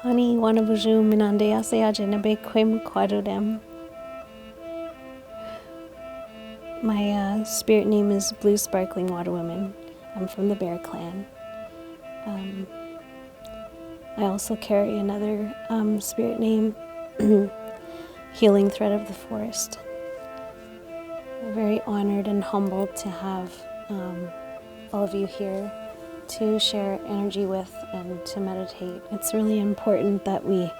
Hani wanabuju minande aseajenebe quim quadudem. My spirit name is Blue Sparkling Water Woman. I'm from the Vere clan. I also carry another spirit name, Healing Thread of the Forest. I'm very honored and humbled to have all of you here to share energy with and to meditate. It's really important that we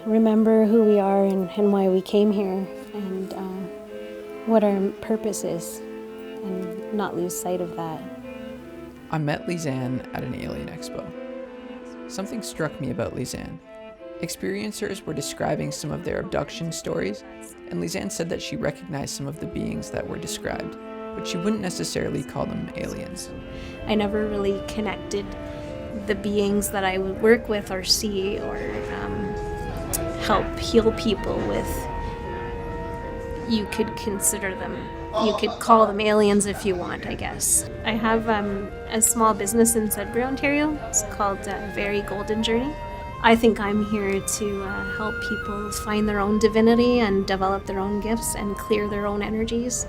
remember who we are and why we came here and what our purpose is and not lose sight of that. I met Lazanne at an alien expo. Something struck me about Lazanne. Experiencers were describing some of their abduction stories, and Lazanne said that she recognized some of the beings that were described, but she wouldn't necessarily call them aliens. I never really connected the beings that I would work with or see or help heal people with. You could consider them, you could call them aliens if you want, I guess. I have a small business in Sudbury, Ontario. It's called Vere Golden Journey. I think I'm here to help people find their own divinity and develop their own gifts and clear their own energies,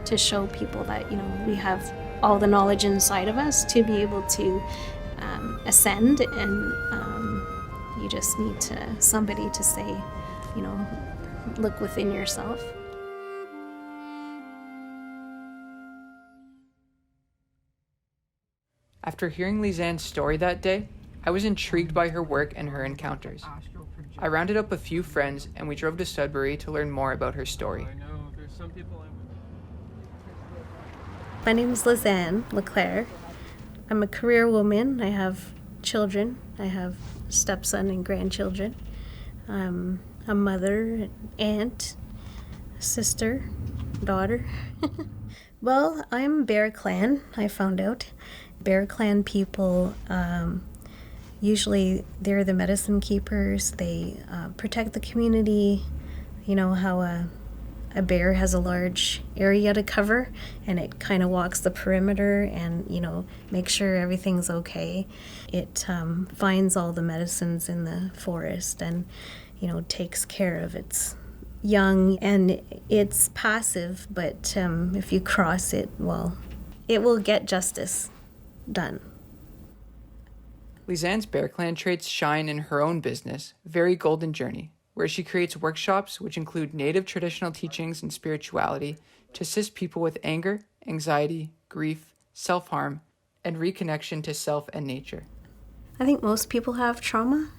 to show people that, we have all the knowledge inside of us to be able to ascend, and you just need somebody to say, look within yourself. After hearing Lazanne's story that day, I was intrigued by her work and her encounters. I rounded up a few friends and we drove to Sudbury to learn more about her story. My name is Lazanne Leclaire. I'm a career woman. I have children. I have stepson and grandchildren. I'm a mother, aunt, sister, daughter. Well, I'm Vere clan, I found out. Vere clan people, usually they're the medicine keepers. They protect the community. You know how a bear has a large area to cover, and it kind of walks the perimeter and, makes sure everything's okay. It finds all the medicines in the forest and, takes care of its young. And it's passive, but if you cross it, well, it will get justice done. Lazanne's Bear Clan traits shine in her own business, Vere Golden Journey, where she creates workshops which include native traditional teachings and spirituality to assist people with anger, anxiety, grief, self-harm, and reconnection to self and nature. I think most people have trauma,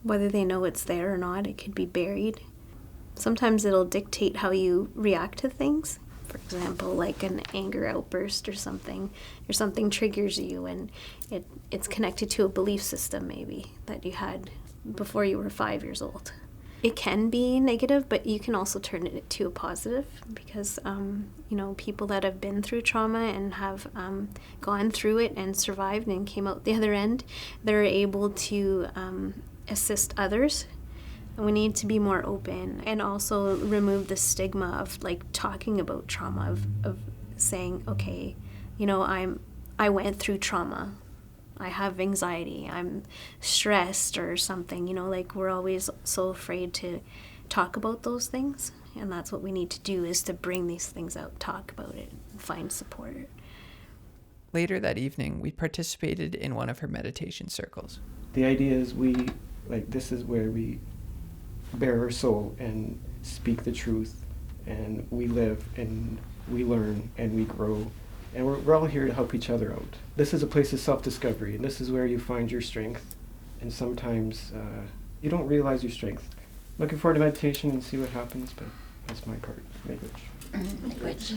whether they know it's there or not. It could be buried. Sometimes it'll dictate how you react to things. For example, like an anger outburst or something triggers you, and it's connected to a belief system maybe that you had before you were 5 years old. It can be negative, but you can also turn it to a positive because, people that have been through trauma and have gone through it and survived and came out the other end, they're able to assist others. And we need to be more open and also remove the stigma of talking about trauma, of saying, okay, I went through trauma. I have anxiety, I'm stressed or something, we're always so afraid to talk about those things. And that's what we need to do, is to bring these things out, talk about it, and find support. Later that evening, we participated in one of her meditation circles. The idea is this is where we bare our soul and speak the truth, and we live and we learn and we grow. And we're all here to help each other out. This is a place of self-discovery, and this is where you find your strength. And sometimes you don't realize your strength. Looking forward to meditation and see what happens, but that's my part. Language.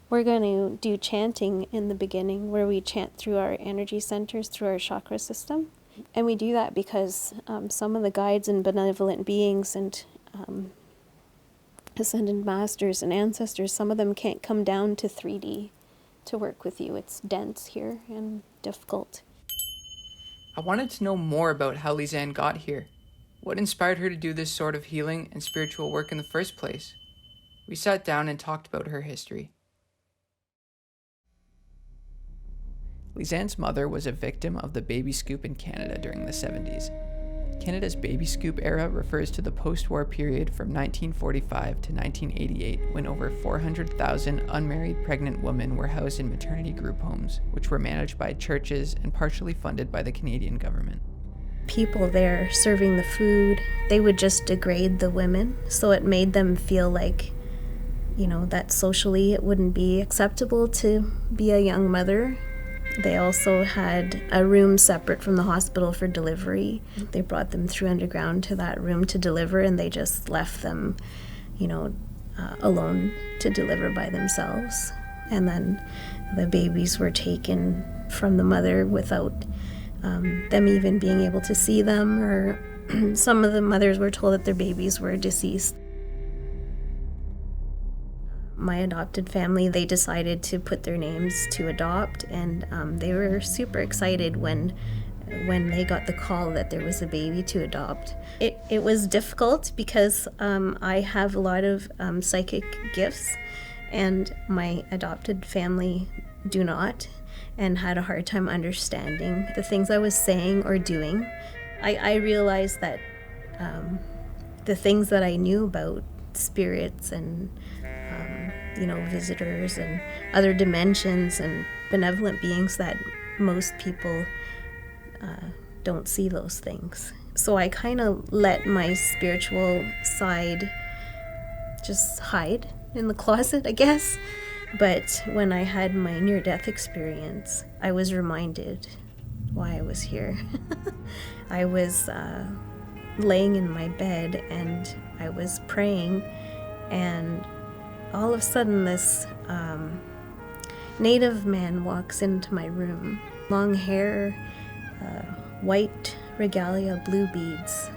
We're going to do chanting in the beginning, where we chant through our energy centers, through our chakra system. And we do that because some of the guides and benevolent beings and ascended masters and ancestors, some of them can't come down to 3D to work with you. It's dense here and difficult. I wanted to know more about how Lazanne got here. What inspired her to do this sort of healing and spiritual work in the first place? We sat down and talked about her history. Lazanne's mother was a victim of the baby scoop in Canada during the 70s. Canada's baby scoop era refers to the post-war period from 1945 to 1988, when over 400,000 unmarried pregnant women were housed in maternity group homes, which were managed by churches and partially funded by the Canadian government. People there serving the food, they would just degrade the women, so it made them feel like, that socially it wouldn't be acceptable to be a young mother. They also had a room separate from the hospital for delivery. They brought them through underground to that room to deliver, and they just left them, alone to deliver by themselves. And then the babies were taken from the mother without them even being able to see them, or some of the mothers were told that their babies were deceased. My adopted family, they decided to put their names to adopt, and they were super excited when they got the call that there was a baby to adopt. It was difficult because I have a lot of psychic gifts, and my adopted family do not, and had a hard time understanding the things I was saying or doing. I realized that the things that I knew about spirits and visitors and other dimensions and benevolent beings, that most people don't see those things. So I kind of let my spiritual side just hide in the closet, I guess. But when I had my near-death experience, I was reminded why I was here. I was laying in my bed and I was praying, and all of a sudden this native man walks into my room. Long hair, white regalia, blue beads,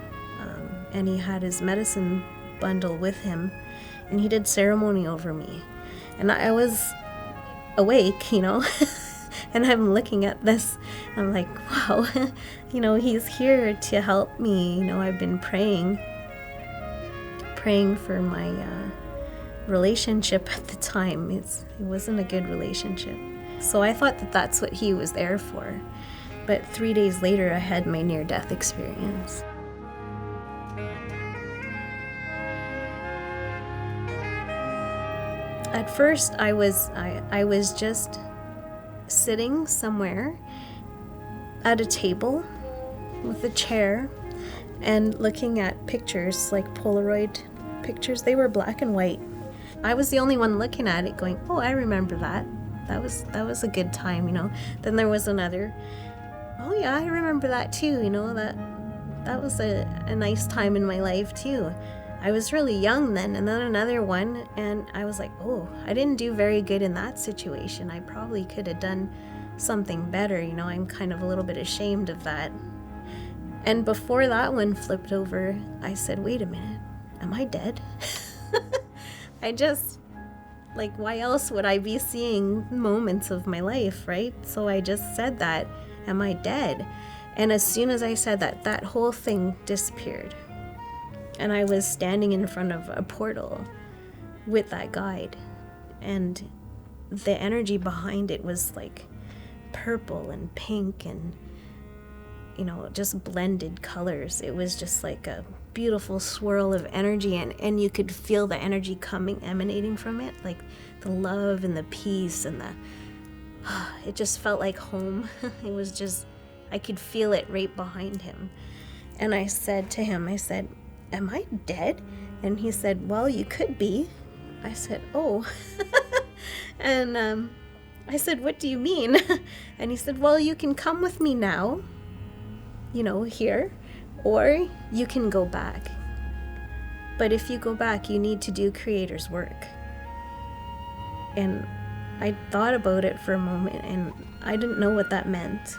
and he had his medicine bundle with him, and he did ceremony over me. And I was awake, and I'm looking at this. I'm like, wow, he's here to help me. I've been praying for my relationship at the time. It wasn't a good relationship. So I thought that that's what he was there for. But 3 days later, I had my near-death experience. At first, I was just sitting somewhere at a table with a chair and looking at pictures, like Polaroid pictures. They were black and white. I was the only one looking at it going, oh, I remember that. That was a good time, Then there was another, oh yeah, I remember that too, that was a nice time in my life too. I was really young then. And then another one, and I was like, oh, I didn't do very good in that situation. I probably could have done something better, I'm kind of a little bit ashamed of that. And before that one flipped over, I said, wait a minute, am I dead? I just, why else would I be seeing moments of my life, right? So I just said that, am I dead? And as soon as I said that, that whole thing disappeared. And I was standing in front of a portal with that guide. And the energy behind it was like purple and pink and, just blended colors. It was just like a beautiful swirl of energy. And you could feel the energy emanating from it. Like the love and the peace and it just felt like home. It was just, I could feel it right behind him. And I said to him, am I dead? And he said, well, you could be. I said, oh. And I said, what do you mean? And he said, well, you can come with me now, here, or you can go back. But if you go back, you need to do Creator's work. And I thought about it for a moment, and I didn't know what that meant.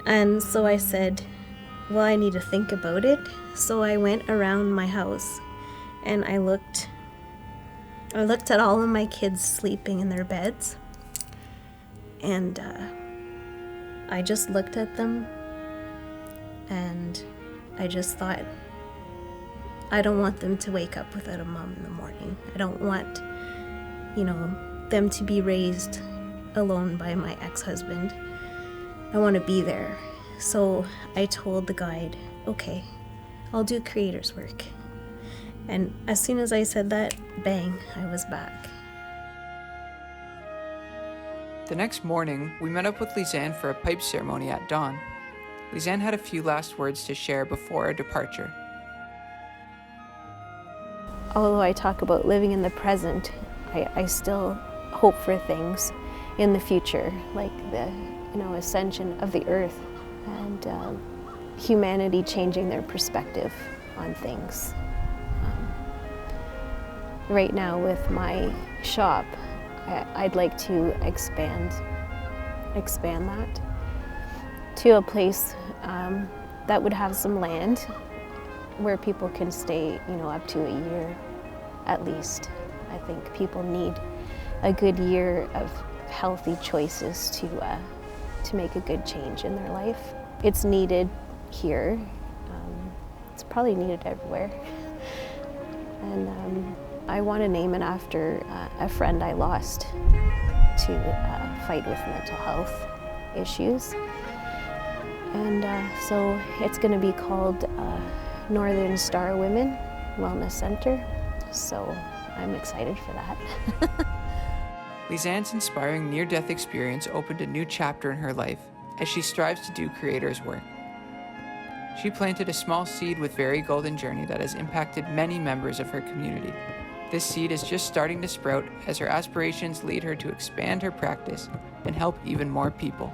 And so I said, well, I need to think about it. So I went around my house and I looked at all of my kids sleeping in their beds. And I just looked at them and I just thought, I don't want them to wake up without a mom in the morning. I don't want, them to be raised alone by my ex-husband. I want to be there. So I told the guide, okay, I'll do creator's work. And as soon as I said that, bang, I was back. The next morning, we met up with Lazanne for a pipe ceremony at dawn. Lazanne had a few last words to share before our departure. Although I talk about living in the present, I still hope for things in the future, like the ascension of the earth and humanity changing their perspective on things. Right now with my shop, I'd like to expand that to a place that would have some land where people can stay, up to a year at least. I think people need a good year of healthy choices to make a good change in their life. It's needed here. It's probably needed everywhere. And I want to name it after a friend I lost to fight with mental health issues. And so it's going to be called Northern Star Women Wellness Center. So I'm excited for that. Lazanne's inspiring near-death experience opened a new chapter in her life as she strives to do creator's work. She planted a small seed with Vere Golden Journey that has impacted many members of her community. This seed is just starting to sprout as her aspirations lead her to expand her practice and help even more people.